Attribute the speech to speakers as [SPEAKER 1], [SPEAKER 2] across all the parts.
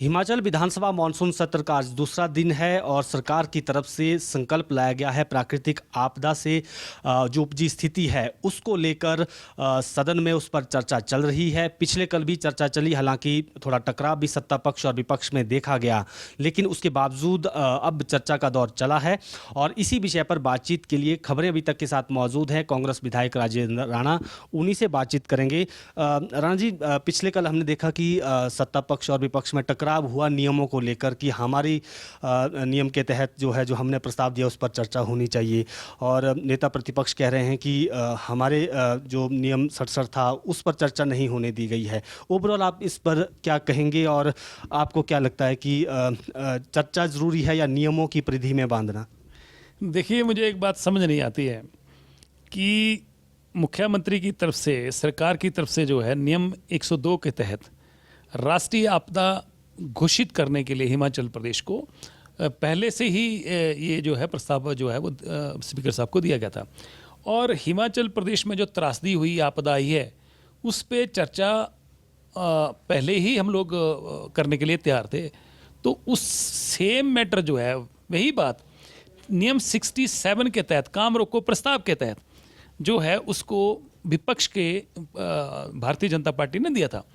[SPEAKER 1] हिमाचल विधानसभा monsoon सत्र का आज दूसरा दिन है और सरकार की तरफ से संकल्प लाया गया है प्राकृतिक आपदा से जो उपजी स्थिति है उसको लेकर सदन में उस पर चर्चा चल रही है। पिछले कल भी चर्चा चली, हालांकि थोड़ा टकराव भी सत्ता पक्ष और विपक्ष में देखा गया, लेकिन उसके बावजूद अब चर्चा का दौर चला है और इसी विषय पर बातचीत के लिए खबरें अभी तक के साथ मौजूद हैं कांग्रेस विधायक राजेंद्र राणा, उन्हीं से बातचीत करेंगे। राणा जी, पिछले कल हमने देखा कि सत्ता पक्ष और विपक्ष में टकराव हुआ नियमों को लेकर कि हमारी नियम के तहत जो हमने प्रस्ताव दिया उस पर चर्चा होनी चाहिए, और नेता प्रतिपक्ष कह रहे हैं कि हमारे जो नियम 67 था उस पर चर्चा नहीं होने दी गई है। ओवरऑल आप इस पर क्या कहेंगे और आपको क्या लगता है कि चर्चा ज़रूरी है या नियमों की परिधि में बांधना?
[SPEAKER 2] देखिए, मुझे एक बात समझ नहीं आती है कि मुख्यमंत्री की तरफ से, सरकार की तरफ से जो है नियम 102 के तहत राष्ट्रीय आपदा घोषित करने के लिए हिमाचल प्रदेश को पहले से ही ये जो है प्रस्ताव जो है वो स्पीकर साहब को दिया गया था, और हिमाचल प्रदेश में जो त्रासदी हुई, आपदा आई है, उस पे चर्चा पहले ही हम लोग करने के लिए तैयार थे। तो उस सेम मैटर जो है, वही बात नियम 67 के तहत, काम रोको प्रस्ताव के तहत जो है उसको विपक्ष के भारतीय जनता पार्टी ने दिया था,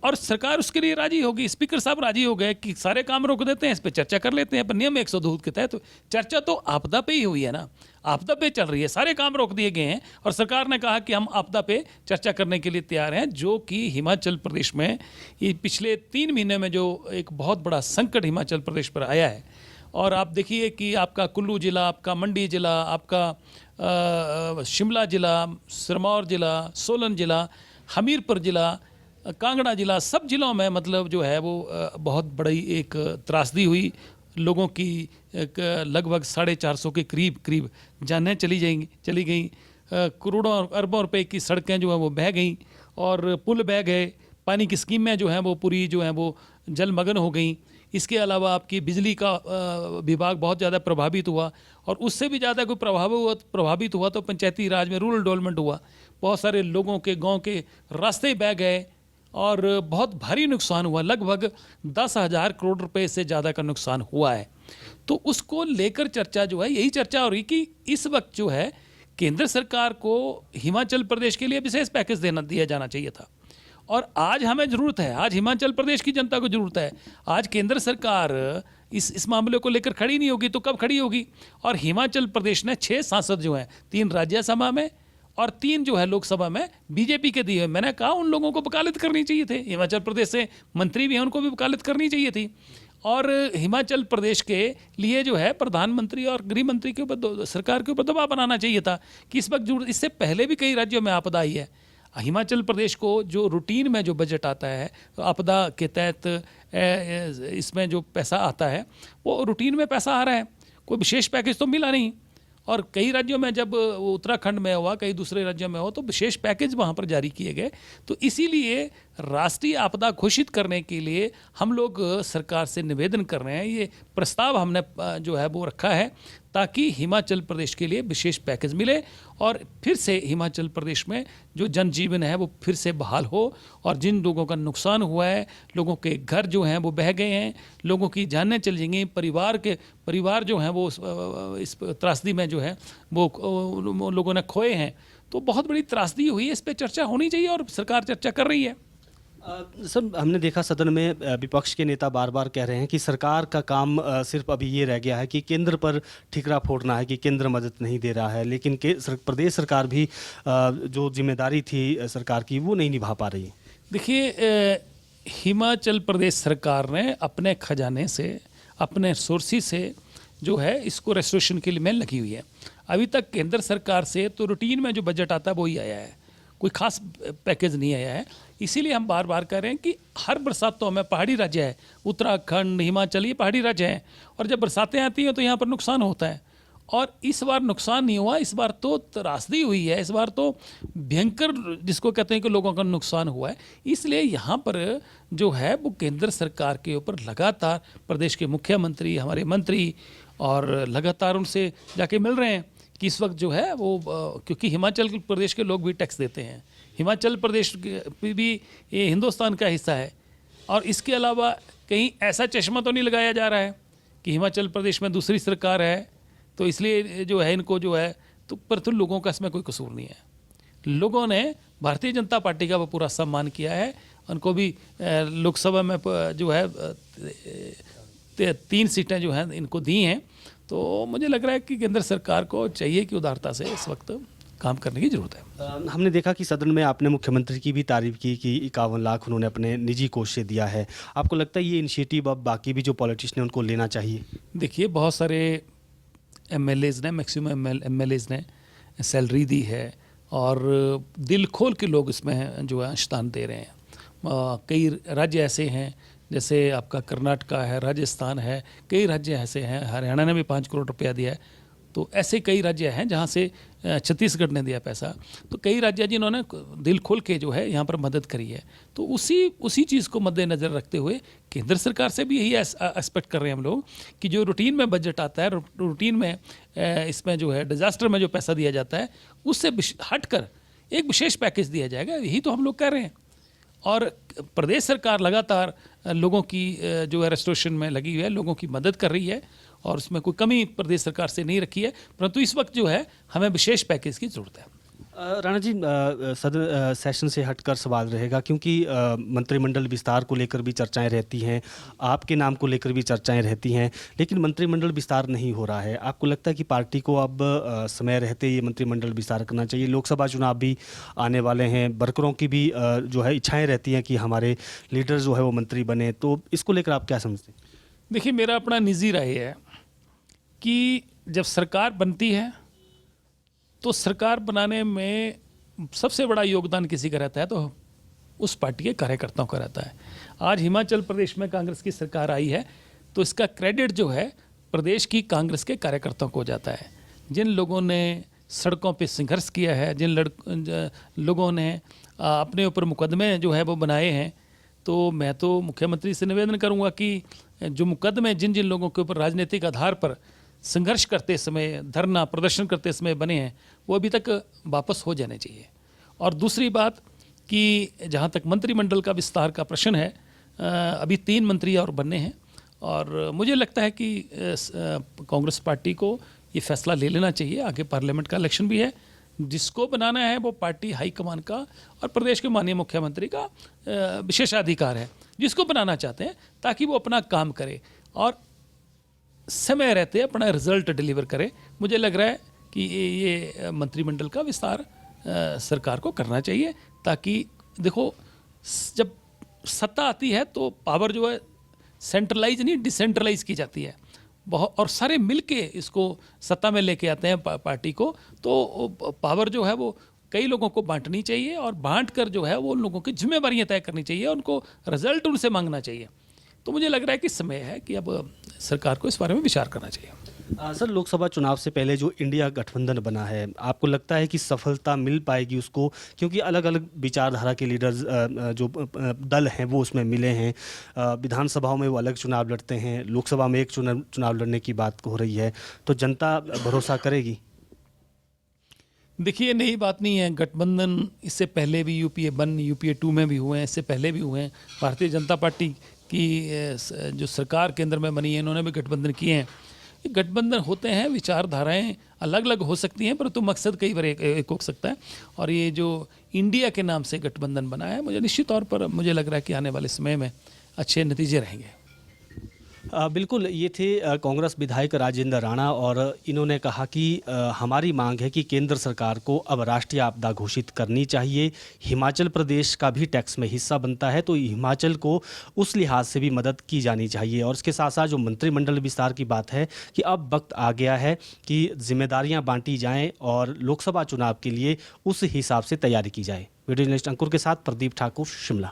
[SPEAKER 2] और सरकार उसके लिए राजी होगी। स्पीकर साहब राजी हो गए कि सारे काम रोक देते हैं, इस पे चर्चा कर लेते हैं। पर नियम 102 के तहत चर्चा तो आपदा पे ही हुई है ना, आपदा पे चल रही है, सारे काम रोक दिए गए हैं और सरकार ने कहा कि हम आपदा पे चर्चा करने के लिए तैयार हैं। जो कि हिमाचल प्रदेश में ये पिछले 3 महीने में जो एक बहुत बड़ा संकट हिमाचल प्रदेश पर आया है, और आप देखिए कि आपका कुल्लू जिला, आपका मंडी जिला, आपका शिमला जिला, सिरमौर जिला, सोलन जिला, हमीरपुर जिला, कांगड़ा जिला, सब जिलों में मतलब जो है वो बहुत बड़ी एक त्रासदी हुई। लोगों की लगभग 450 के करीब जानें चली गई, करोड़ों अरबों रुपए की सड़कें जो हैं वो बह गई और पुल बह गए, पानी की स्कीमें जो हैं वो पूरी जो हैं वो जलमग्न हो गई। इसके अलावा आपकी बिजली का विभाग बहुत ज़्यादा प्रभावित हुआ, और उससे भी ज़्यादा कोई प्रभावित हुआ तो पंचायती राज में रूरल डेवलपमेंट हुआ। बहुत सारे लोगों के गाँव के रास्ते बह गए और बहुत भारी नुकसान हुआ, लगभग 10,000 करोड़ रुपए से ज़्यादा का नुकसान हुआ है। तो उसको लेकर चर्चा जो है, यही चर्चा हो रही कि इस वक्त जो है केंद्र सरकार को हिमाचल प्रदेश के लिए विशेष पैकेज दिया जाना चाहिए था, और आज हमें ज़रूरत है, आज हिमाचल प्रदेश की जनता को ज़रूरत है। आज केंद्र सरकार इस मामले को लेकर खड़ी नहीं होगी तो कब खड़ी होगी? और हिमाचल प्रदेश ने 6 सांसद जो हैं, 3 राज्यसभा में और 3 जो है लोकसभा में बीजेपी के दिए। मैंने कहा उन लोगों को वकालत करनी चाहिए थे, हिमाचल प्रदेश से मंत्री भी हैं, उनको भी वकालत करनी चाहिए थी। और हिमाचल प्रदेश के लिए जो है प्रधानमंत्री और गृह मंत्री के ऊपर, सरकार के ऊपर दबाव बनाना चाहिए था कि इस वक्त इससे पहले भी कई राज्यों में आपदा आई है। हिमाचल प्रदेश को जो रूटीन में जो बजट आता है आपदा के तहत, इसमें जो पैसा आता है वो रूटीन में पैसा आ रहा है, कोई विशेष पैकेज तो मिला नहीं। और कई राज्यों में, जब उत्तराखंड में हुआ, कई दूसरे राज्यों में हो, तो विशेष पैकेज वहाँ पर जारी किए गए। तो इसीलिए राष्ट्रीय आपदा घोषित करने के लिए हम लोग सरकार से निवेदन कर रहे हैं, ये प्रस्ताव हमने जो है वो रखा है ताकि हिमाचल प्रदेश के लिए विशेष पैकेज मिले और फिर से हिमाचल प्रदेश में जो जनजीवन है वो फिर से बहाल हो, और जिन लोगों का नुकसान हुआ है, लोगों के घर जो हैं वो बह गए हैं, लोगों की जानें चली गई, परिवार जो हैं वो इस त्रासदी में जो है वो लोगों ने खोए हैं, तो बहुत बड़ी त्रासदी हुई है। इस पर चर्चा होनी चाहिए और सरकार चर्चा कर रही है।
[SPEAKER 1] सर, हमने देखा सदन में विपक्ष के नेता बार बार कह रहे हैं कि सरकार का काम सिर्फ अभी ये रह गया है कि केंद्र पर ठिकरा फोड़ना है कि केंद्र मदद नहीं दे रहा है, लेकिन प्रदेश सरकार भी जो जिम्मेदारी थी सरकार की वो नहीं निभा पा रही।
[SPEAKER 2] देखिए, हिमाचल प्रदेश सरकार ने अपने खजाने से, अपने सोर्सेज से जो है इसको रेस्टोरेशन के लिए में लगी हुई है। अभी तक केंद्र सरकार से तो रूटीन में जो बजट आता है वही आया है, कोई खास पैकेज नहीं आया है। इसीलिए हम बार बार कह रहे हैं कि हर बरसातों में, पहाड़ी राज्य है उत्तराखंड, हिमाचल, ये पहाड़ी राज्य हैं, और जब बरसातें आती हैं तो यहाँ पर नुकसान होता है। और इस बार नुकसान नहीं हुआ, इस बार तो त्रासदी हुई है, इस बार तो भयंकर जिसको कहते हैं कि लोगों का नुकसान हुआ है। इसलिए यहाँ पर जो है वो केंद्र सरकार के ऊपर लगातार प्रदेश के मुख्यमंत्री, हमारे मंत्री, और लगातार उनसे जाके मिल रहे हैं कि इस वक्त जो है वो, क्योंकि हिमाचल प्रदेश के लोग भी टैक्स देते हैं, हिमाचल प्रदेश भी ये हिंदुस्तान का हिस्सा है, और इसके अलावा कहीं ऐसा चश्मा तो नहीं लगाया जा रहा है कि हिमाचल प्रदेश में दूसरी सरकार है तो इसलिए जो है इनको जो है तो पर तो लोगों का इसमें कोई कसूर नहीं है। लोगों ने भारतीय जनता पार्टी का वो पूरा सम्मान किया है, उनको भी लोकसभा में जो है 3 सीटें जो हैं इनको दी हैं। तो मुझे लग रहा है कि केंद्र सरकार को चाहिए कि उदारता से इस वक्त काम करने की जरूरत है।
[SPEAKER 1] हमने देखा कि सदन में आपने मुख्यमंत्री की भी तारीफ की कि 51 लाख उन्होंने अपने निजी कोष से दिया है। आपको लगता है ये इनिशिएटिव अब बाकी भी जो पॉलिटिशियन उनको लेना चाहिए?
[SPEAKER 2] देखिए, बहुत सारे एमएलएज ने, मैक्सिमम एमएलएज ने सैलरी दी है और दिल खोल के लोग इसमें जो है अंशदान दे रहे हैं। कई राज्य ऐसे हैं जैसे आपका कर्नाटका है, राजस्थान है, कई राज्य ऐसे हैं, हरियाणा ने भी 5 करोड़ रुपया दिया है। तो ऐसे कई राज्य हैं जहाँ से छत्तीसगढ़ ने दिया पैसा। तो कई राज्य जिन्होंने दिल खोल के जो है यहाँ पर मदद करी है। तो उसी चीज़ को मद्देनज़र रखते हुए केंद्र सरकार से भी यही एक्सपेक्ट कर रहे हैं हम लोग कि जो रूटीन में बजट आता है, रूटीन में इसमें जो है डिज़ास्टर में जो पैसा दिया जाता है उससे हटकर एक विशेष पैकेज दिया जाएगा। यही तो हम लोग कह रहे हैं। और प्रदेश सरकार लगातार लोगों की जो है रेस्टोरेशन में लगी हुई है, लोगों की मदद कर रही है और उसमें कोई कमी प्रदेश सरकार से नहीं रखी है। परंतु इस वक्त जो है हमें विशेष पैकेज की ज़रूरत है।
[SPEAKER 1] राणा जी, सदन सेशन से हटकर सवाल रहेगा क्योंकि मंत्रिमंडल विस्तार को लेकर भी चर्चाएं रहती हैं, आपके नाम को लेकर भी चर्चाएं रहती हैं, लेकिन मंत्रिमंडल विस्तार नहीं हो रहा है। आपको लगता है कि पार्टी को अब समय रहते ये मंत्रिमंडल विस्तार करना चाहिए? लोकसभा चुनाव भी आने वाले हैं, वर्करों की भी जो है इच्छाएँ रहती हैं कि हमारे लीडर जो है वो मंत्री बने, तो इसको लेकर आप क्या समझते हैं?
[SPEAKER 2] देखिए, मेरा अपना निजी राय है कि जब सरकार बनती है तो सरकार बनाने में सबसे बड़ा योगदान किसी का रहता है तो उस पार्टी के कार्यकर्ताओं का रहता है। आज हिमाचल प्रदेश में कांग्रेस की सरकार आई है तो इसका क्रेडिट जो है प्रदेश की कांग्रेस के कार्यकर्ताओं को जाता है। जिन लोगों ने सड़कों पे संघर्ष किया है, जिन लोगों ने अपने ऊपर मुकदमे जो है वो बनाए हैं, तो मैं तो मुख्यमंत्री से निवेदन करूंगा कि जो मुकदमे जिन लोगों के ऊपर राजनीतिक आधार पर संघर्ष करते समय, धरना प्रदर्शन करते समय बने हैं, वो अभी तक वापस हो जाने चाहिए। और दूसरी बात कि जहाँ तक मंत्रिमंडल का विस्तार का प्रश्न है, अभी 3 मंत्री और बनने हैं और मुझे लगता है कि कांग्रेस पार्टी को ये फैसला ले लेना चाहिए। आगे पार्लियामेंट का इलेक्शन भी है, जिसको बनाना है वो पार्टी हाईकमान का और प्रदेश के माननीय मुख्यमंत्री का विशेषाधिकार है, जिसको बनाना चाहते हैं, ताकि वो अपना काम करे और समय रहते अपना रिजल्ट डिलीवर करे। मुझे लग रहा है कि ये मंत्रिमंडल का विस्तार सरकार को करना चाहिए, ताकि देखो जब सत्ता आती है तो पावर जो है सेंट्रलाइज नहीं डिसेंट्रलाइज की जाती है बहुत, और सारे मिलके इसको सत्ता में लेके आते हैं पार्टी को। तो पावर जो है वो कई लोगों को बांटनी चाहिए और बांट कर जो है वो उन लोगों की जिम्मेवारियां तय करनी चाहिए, उनको रिजल्ट उनसे मांगना चाहिए। तो मुझे लग रहा है कि समय है कि अब सरकार को इस बारे में विचार करना चाहिए।
[SPEAKER 1] सर, लोकसभा चुनाव से पहले जो इंडिया गठबंधन बना है, आपको लगता है कि सफलता मिल पाएगी उसको? क्योंकि अलग अलग विचारधारा के लीडर्स जो दल हैं वो उसमें मिले हैं, विधानसभाओं में वो अलग चुनाव लड़ते हैं, लोकसभा में एक चुनाव लड़ने की बात हो रही है, तो जनता भरोसा करेगी?
[SPEAKER 2] देखिए, नई बात नहीं है। गठबंधन इससे पहले भी यूपीए 1, यूपीए 2 में भी हुए हैं, इससे पहले भी हुए हैं। भारतीय जनता पार्टी की जो सरकार केंद्र में बनी है, इन्होंने भी गठबंधन किए हैं। ये गठबंधन होते हैं, विचारधाराएं अलग अलग हो सकती हैं, परंतु मकसद कई बार एक हो सकता है। और ये जो इंडिया के नाम से गठबंधन बना है, मुझे निश्चित तौर पर मुझे लग रहा है कि आने वाले समय में अच्छे नतीजे रहेंगे।
[SPEAKER 1] बिल्कुल, ये थे कांग्रेस विधायक राजेंद्र राणा और इन्होंने कहा कि हमारी मांग है कि केंद्र सरकार को अब राष्ट्रीय आपदा घोषित करनी चाहिए। हिमाचल प्रदेश का भी टैक्स में हिस्सा बनता है, तो हिमाचल को उस लिहाज से भी मदद की जानी चाहिए। और इसके साथ साथ जो मंत्रिमंडल विस्तार की बात है कि अब वक्त आ गया है कि जिम्मेदारियां बांटी जाएं और लोकसभा चुनाव के लिए उस हिसाब से तैयारी की जाए। वीडियो जर्नलिस्ट अंकुर के साथ प्रदीप ठाकुर, शिमला।